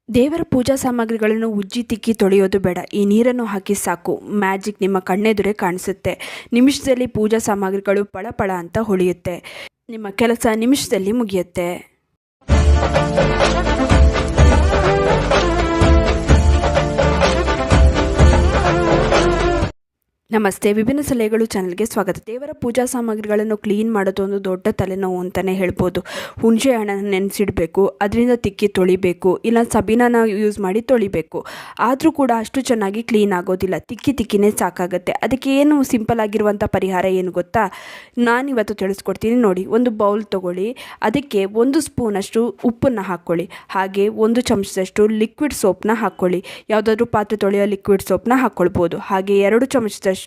ದೇವರ ಪೂಜಾ ಸಾಮಗ್ರಿಗಳನ್ನು ಉಜ್ಜಿ ತಿಕ್ಕಿ ತೊಳೆಯೋದು ಬೇಡ. ಈ ನೀರನ್ನು ಹಾಕಿ ಸಾಕು, ಮ್ಯಾಜಿಕ್ ನಿಮ್ಮ ಕಣ್ಣೆದುರೇ ಕಾಣಿಸುತ್ತೆ. ನಿಮಿಷದಲ್ಲಿ ಪೂಜಾ ಸಾಮಗ್ರಿಗಳು ಪಳ ಅಂತ ಹೊಳೆಯುತ್ತೆ. ನಿಮ್ಮ ಕೆಲಸ ನಿಮಿಷದಲ್ಲಿ ಮುಗಿಯುತ್ತೆ. ನಮಸ್ತೆ, ವಿಭಿನ್ನ ಸಲಹೆಗಳು ಚಾನಲ್ಗೆ ಸ್ವಾಗತ. ದೇವರ ಪೂಜಾ ಸಾಮಗ್ರಿಗಳನ್ನು ಕ್ಲೀನ್ ಮಾಡೋದು ಒಂದು ದೊಡ್ಡ ತಲೆನೋವು ಅಂತಲೇ ಹೇಳ್ಬೋದು. ಹುಣಸೆ ಹಣ್ಣನ್ನು ನೆನೆಸಿಡಬೇಕು, ಅದರಿಂದ ತಿಕ್ಕಿ ತೊಳಿಬೇಕು, ಇಲ್ಲ ಸಬೀನಾನ ಯೂಸ್ ಮಾಡಿ ತೊಳಿಬೇಕು. ಆದರೂ ಕೂಡ ಅಷ್ಟು ಚೆನ್ನಾಗಿ ಕ್ಲೀನ್ ಆಗೋದಿಲ್ಲ, ತಿಕ್ಕಿನೇ ಸಾಕಾಗುತ್ತೆ. ಅದಕ್ಕೆ ಏನು ಸಿಂಪಲ್ ಆಗಿರುವಂಥ ಪರಿಹಾರ ಏನು ಗೊತ್ತಾ? ನಾನಿವತ್ತು ತಿಳಿಸ್ಕೊಡ್ತೀನಿ ನೋಡಿ. ಒಂದು ಬೌಲ್ ತೊಗೊಳ್ಳಿ, ಅದಕ್ಕೆ 1 ಸ್ಪೂನಷ್ಟು ಉಪ್ಪನ್ನು ಹಾಕ್ಕೊಳ್ಳಿ, ಹಾಗೆ 1 ಚಮಚದಷ್ಟು ಲಿಕ್ವಿಡ್ ಸೋಪ್ನ ಹಾಕ್ಕೊಳ್ಳಿ. ಯಾವುದಾದ್ರೂ ಪಾತ್ರೆ ತೊಳೆಯೋ ಲಿಕ್ವಿಡ್ ಸೋಪ್ನ ಹಾಕ್ಕೊಳ್ಬೋದು. ಹಾಗೆ 2 ಚಮಚದಷ್ಟು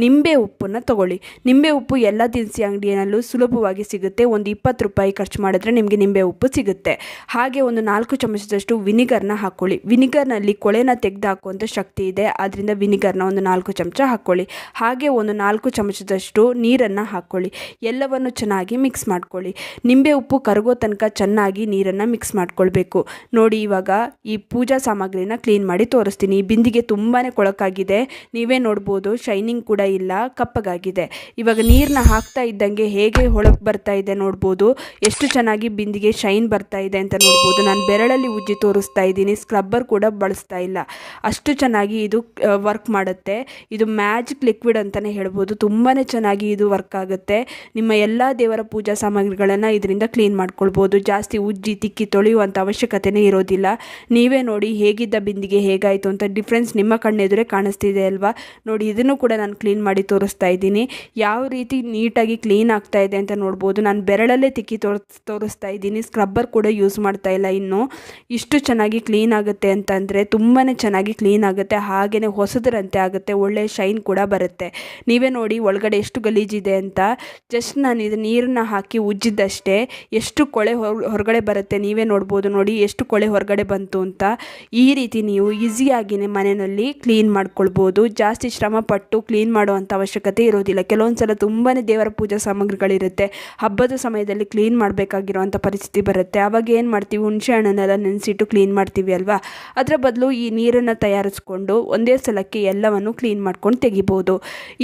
ನಿಂಬೆ ಉಪ್ಪನ್ನು ತಗೊಳ್ಳಿ. ನಿಂಬೆ ಉಪ್ಪು ಎಲ್ಲ ದಿನಸಿ ಅಂಗಡಿಯಲ್ಲೂ ಸುಲಭವಾಗಿ ಸಿಗುತ್ತೆ. ಒಂದು 20 ರೂಪಾಯಿ ಖರ್ಚು ಮಾಡಿದ್ರೆ ನಿಮಗೆ ನಿಂಬೆ ಉಪ್ಪು ಸಿಗುತ್ತೆ. ಹಾಗೆ ಒಂದು 4 ಚಮಚದಷ್ಟು ವಿನಿಗರ್ನ ಹಾಕ್ಕೊಳ್ಳಿ. ವಿನಿಗರ್ನಲ್ಲಿ ಕೊಳೆನ ತೆಗೆದು ಹಾಕುವಂಥ ಶಕ್ತಿ ಇದೆ, ಆದ್ದರಿಂದ ವಿನಿಗರ್ನ ಒಂದು 4 ಚಮಚ ಹಾಕ್ಕೊಳ್ಳಿ. ಹಾಗೆ ಒಂದು 4 ಚಮಚದಷ್ಟು ನೀರನ್ನು ಹಾಕ್ಕೊಳ್ಳಿ. ಎಲ್ಲವನ್ನು ಚೆನ್ನಾಗಿ ಮಿಕ್ಸ್ ಮಾಡ್ಕೊಳ್ಳಿ. ನಿಂಬೆ ಉಪ್ಪು ಕರಗೋ ತನಕ ಚೆನ್ನಾಗಿ ನೀರನ್ನು ಮಿಕ್ಸ್ ಮಾಡ್ಕೊಳ್ಬೇಕು. ನೋಡಿ, ಇವಾಗ ಈ ಪೂಜಾ ಸಾಮಗ್ರಿನ ಕ್ಲೀನ್ ಮಾಡಿ ತೋರಿಸ್ತೀನಿ. ಈ ಬಿಂದಿಗೆ ತುಂಬಾ ಕೊಳಕಾಗಿದೆ, ನೀವೇ ನೋಡ್ಬೋದು. ಶೈನಿಂಗ್ ಕೂಡ ಇಲ್ಲ, ಕಪ್ಪಗಾಗಿದೆ. ಇವಾಗ ನೀರನ್ನ ಹಾಕ್ತಾ ಇದ್ದಂಗೆ ಹೇಗೆ ಹೊಳಪು ಬರ್ತಾ ಇದೆ ನೋಡ್ಬೋದು. ಎಷ್ಟು ಚೆನ್ನಾಗಿ ಬಿಂದಿಗೆ ಶೈನ್ ಬರ್ತಾ ಇದೆ ಅಂತ ನೋಡ್ಬೋದು. ನಾನು ಬೆರಳಲ್ಲಿ ಉಜ್ಜಿ ತೋರಿಸ್ತಾ ಇದ್ದೀನಿ, ಸ್ಕ್ರಬ್ಬರ್ ಕೂಡ ಬಳಸ್ತಾ ಇಲ್ಲ. ಅಷ್ಟು ಚೆನ್ನಾಗಿ ಇದು ವರ್ಕ್ ಮಾಡುತ್ತೆ. ಇದು ಮ್ಯಾಜಿಕ್ ಲಿಕ್ವಿಡ್ ಅಂತಲೇ ಹೇಳ್ಬೋದು. ತುಂಬಾ ಚೆನ್ನಾಗಿ ಇದು ವರ್ಕ್ ಆಗುತ್ತೆ. ನಿಮ್ಮ ಎಲ್ಲ ದೇವರ ಪೂಜಾ ಸಾಮಗ್ರಿಗಳನ್ನು ಇದರಿಂದ ಕ್ಲೀನ್ ಮಾಡ್ಕೊಳ್ಬೋದು. ಜಾಸ್ತಿ ಉಜ್ಜಿ ತಿಕ್ಕಿ ತೊಳೆಯುವಂಥ ಅವಶ್ಯಕತೆನೇ ಇರೋದಿಲ್ಲ. ನೀವೇ ನೋಡಿ ಹೇಗಿದ್ದ ಬಿಂದಿಗೆ ಹೇಗಾಯಿತು ಅಂತ ಡಿಫ್ರೆನ್ಸ್ ನಿಮ್ಮ ಕಣ್ಣೆದುರೇ ಕಾಣಿಸ್ತಿದೆ ಅಲ್ವಾ? ನೋಡಿ, ಇದನ್ನು ಕೂಡ ನಾನು ಕ್ಲೀನ್ ಮಾಡಿ ತೋರಿಸ್ತಾ ಇದ್ದೀನಿ. ಯಾವ ರೀತಿ ನೀಟಾಗಿ ಕ್ಲೀನ್ ಆಗ್ತಾ ಇದೆ ಅಂತ ನೋಡ್ಬೋದು. ನಾನು ಬೆರಳಲ್ಲೇ ತಿಕ್ಕಿ ತೋರಿಸ್ತಾ ಇದ್ದೀನಿ, ಸ್ಕ್ರಬ್ಬರ್ ಕೂಡ ಯೂಸ್ ಮಾಡ್ತಾ ಇಲ್ಲ. ಇನ್ನು ಇಷ್ಟು ಚೆನ್ನಾಗಿ ಕ್ಲೀನ್ ಆಗುತ್ತೆ ಅಂತಂದರೆ ತುಂಬಾ ಚೆನ್ನಾಗಿ ಕ್ಲೀನ್ ಆಗುತ್ತೆ. ಹಾಗೆಯೇ ಹೊಸದರಂತೆ ಆಗುತ್ತೆ, ಒಳ್ಳೆ ಶೈನ್ ಕೂಡ ಬರುತ್ತೆ. ನೀವೇ ನೋಡಿ ಒಳಗಡೆ ಎಷ್ಟು ಗಲೀಜಿದೆ ಅಂತ. ಜಸ್ಟ್ ನಾನು ಇದು ನೀರನ್ನ ಹಾಕಿ ಉಜ್ಜಿದ್ದಷ್ಟೇ ಎಷ್ಟು ಕೊಳೆ ಹೊರಗಡೆ ಬರುತ್ತೆ, ನೀವೇ ನೋಡ್ಬೋದು. ನೋಡಿ ಎಷ್ಟು ಕೊಳೆ ಹೊರಗಡೆ ಬಂತು ಅಂತ. ಈ ರೀತಿ ನೀವು ಈಸಿಯಾಗಿಯೇ ಮನೆಯಲ್ಲಿ ಕ್ಲೀನ್ ಮಾಡ್ಕೊಳ್ಬೋದು. ಜಾಸ್ತಿ ಶ್ರಮಪಟ್ಟು ಕ್ಲೀನ್ ಮಾಡುವಂಥ ಅವಶ್ಯಕತೆ ಇರೋದಿಲ್ಲ. ಕೆಲವೊಂದು ಸಲ ತುಂಬಾ ದೇವರ ಪೂಜಾ ಸಾಮಗ್ರಿಗಳಿರುತ್ತೆ, ಹಬ್ಬದ ಸಮಯದಲ್ಲಿ ಕ್ಲೀನ್ ಮಾಡಬೇಕಾಗಿರುವಂಥ ಪರಿಸ್ಥಿತಿ ಬರುತ್ತೆ. ಆವಾಗ ಏನು ಮಾಡ್ತೀವಿ, ಹುಣಸೆ ಹಣ್ಣನ್ನೆಲ್ಲ ನೆನೆಸಿಟ್ಟು ಕ್ಲೀನ್ ಮಾಡ್ತೀವಿ ಅಲ್ವಾ? ಅದರ ಬದಲು ಈ ನೀರನ್ನು ತಯಾರಿಸ್ಕೊಂಡು ಒಂದೇ ಸಲಕ್ಕೆ ಎಲ್ಲವನ್ನು ಕ್ಲೀನ್ ಮಾಡ್ಕೊಂಡು ತೆಗಿಬೋದು.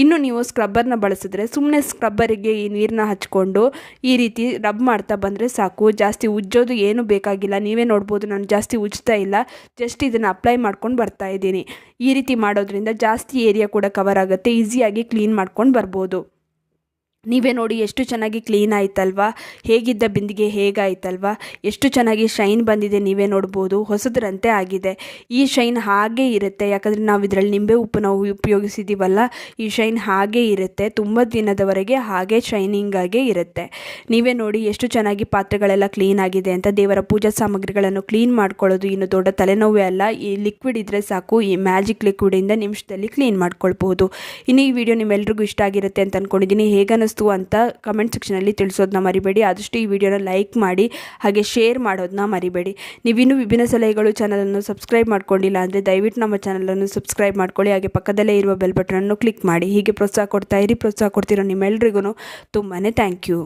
ಇನ್ನು ನೀವು ಸ್ಕ್ರಬ್ಬರ್ನ ಬಳಸಿದ್ರೆ ಸುಮ್ಮನೆ ಸ್ಕ್ರಬ್ಬರಿಗೆ ಈ ನೀರನ್ನ ಹಚ್ಕೊಂಡು ಈ ರೀತಿ ರಬ್ ಮಾಡ್ತಾ ಬಂದರೆ ಸಾಕು. ಜಾಸ್ತಿ ಉಜ್ಜೋದು ಏನು ಬೇಕಾಗಿಲ್ಲ. ನೀವೇ ನೋಡ್ಬೋದು, ನಾನು ಜಾಸ್ತಿ ಉಜ್ತಾ ಇಲ್ಲ, ಜಸ್ಟ್ ಇದನ್ನು ಅಪ್ಲೈ ಮಾಡ್ಕೊಂಡು ಬರ್ತಾ ಇದ್ದೀನಿ. ಈ ರೀತಿ ಮಾಡೋದ್ರಿಂದ ಜಾಸ್ತಿ ಏರಿಯಾ ಕೂಡ ಕವರ್ ಆಗುತ್ತೆ, ಈಸಿಯಾಗಿ ಕ್ಲೀನ್ ಮಾಡ್ಕೊಂಡು ಬರ್ಬೋದು. ನೀವೇ ನೋಡಿ ಎಷ್ಟು ಚೆನ್ನಾಗಿ ಕ್ಲೀನ್ ಆಯ್ತಲ್ವಾ? ಹೇಗಿದ್ದ ಬಿಂದಿಗೆ ಹೇಗಾಯ್ತಲ್ವಾ? ಎಷ್ಟು ಚೆನ್ನಾಗಿ ಶೈನ್ ಬಂದಿದೆ, ನೀವೇ ನೋಡ್ಬೋದು. ಹೊಸದರಂತೆ ಆಗಿದೆ. ಈ ಶೈನ್ ಹಾಗೇ ಇರುತ್ತೆ, ಯಾಕಂದರೆ ನಾವು ಇದರಲ್ಲಿ ನಿಂಬೆ ಉಪ್ಪು ನಾವು ಉಪಯೋಗಿಸಿದ್ದೀವಲ್ಲ, ಈ ಶೈನ್ ಹಾಗೇ ಇರುತ್ತೆ. ತುಂಬ ದಿನದವರೆಗೆ ಹಾಗೇ ಶೈನಿಂಗ್ ಆಗೇ ಇರುತ್ತೆ. ನೀವೇ ನೋಡಿ ಎಷ್ಟು ಚೆನ್ನಾಗಿ ಪಾತ್ರೆಗಳೆಲ್ಲ ಕ್ಲೀನ್ ಆಗಿದೆ ಅಂತ. ದೇವರ ಪೂಜಾ ಸಾಮಗ್ರಿಗಳನ್ನು ಕ್ಲೀನ್ ಮಾಡ್ಕೊಳ್ಳೋದು ಇನ್ನು ದೊಡ್ಡ ತಲೆನೋವೇ ಅಲ್ಲ. ಈ ಲಿಕ್ವಿಡ್ ಇದ್ದರೆ ಸಾಕು, ಈ ಮ್ಯಾಜಿಕ್ ಲಿಕ್ವಿಡಿಂದ ನಿಮಿಷದಲ್ಲಿ ಕ್ಲೀನ್ ಮಾಡ್ಕೊಳ್ಬೋದು. ಇನ್ನು ಈ ವಿಡಿಯೋ ನಿಮ್ಮೆಲ್ರಿಗೂ ಇಷ್ಟ ಆಗಿರುತ್ತೆ ಅಂತ ಅಂದ್ಕೊಂಡಿದ್ದೀನಿ. ಹೇಗನ್ನಿಸ್ತು ಅಂತ ಕಮೆಂಟ್ ಸೆಕ್ಷನಲ್ಲಿ ತಿಳಿಸೋದನ್ನ ಮರಿಬೇಡಿ. ಆದಷ್ಟು ಈ ವಿಡಿಯೋನ ಲೈಕ್ ಮಾಡಿ, ಹಾಗೆ ಶೇರ್ ಮಾಡೋದನ್ನ ಮರಿಬೇಡಿ. ನೀವಿನ್ನೂ ವಿಭಿನ್ನ ಸಲಹೆಗಳು ಚಾನಲನ್ನು ಸಬ್ಸ್ಕ್ರೈಬ್ ಮಾಡ್ಕೊಂಡಿಲ್ಲ ಅಂದರೆ ದಯವಿಟ್ಟು ನಮ್ಮ ಚಾನಲನ್ನು ಸಬ್ಸ್ಕ್ರೈಬ್ ಮಾಡ್ಕೊಳ್ಳಿ. ಹಾಗೆ ಪಕ್ಕದಲ್ಲೇ ಇರುವ ಬೆಲ್ ಬಟನನ್ನು ಕ್ಲಿಕ್ ಮಾಡಿ. ಹೀಗೆ ಪ್ರೋತ್ಸಾಹ ಕೊಡ್ತಾ ಇರಿ. ಪ್ರೋತ್ಸಾಹ ಕೊಡ್ತಿರೋ ನಿಮ್ಮೆಲ್ರಿಗೂ ತುಂಬಾ ಥ್ಯಾಂಕ್ ಯು.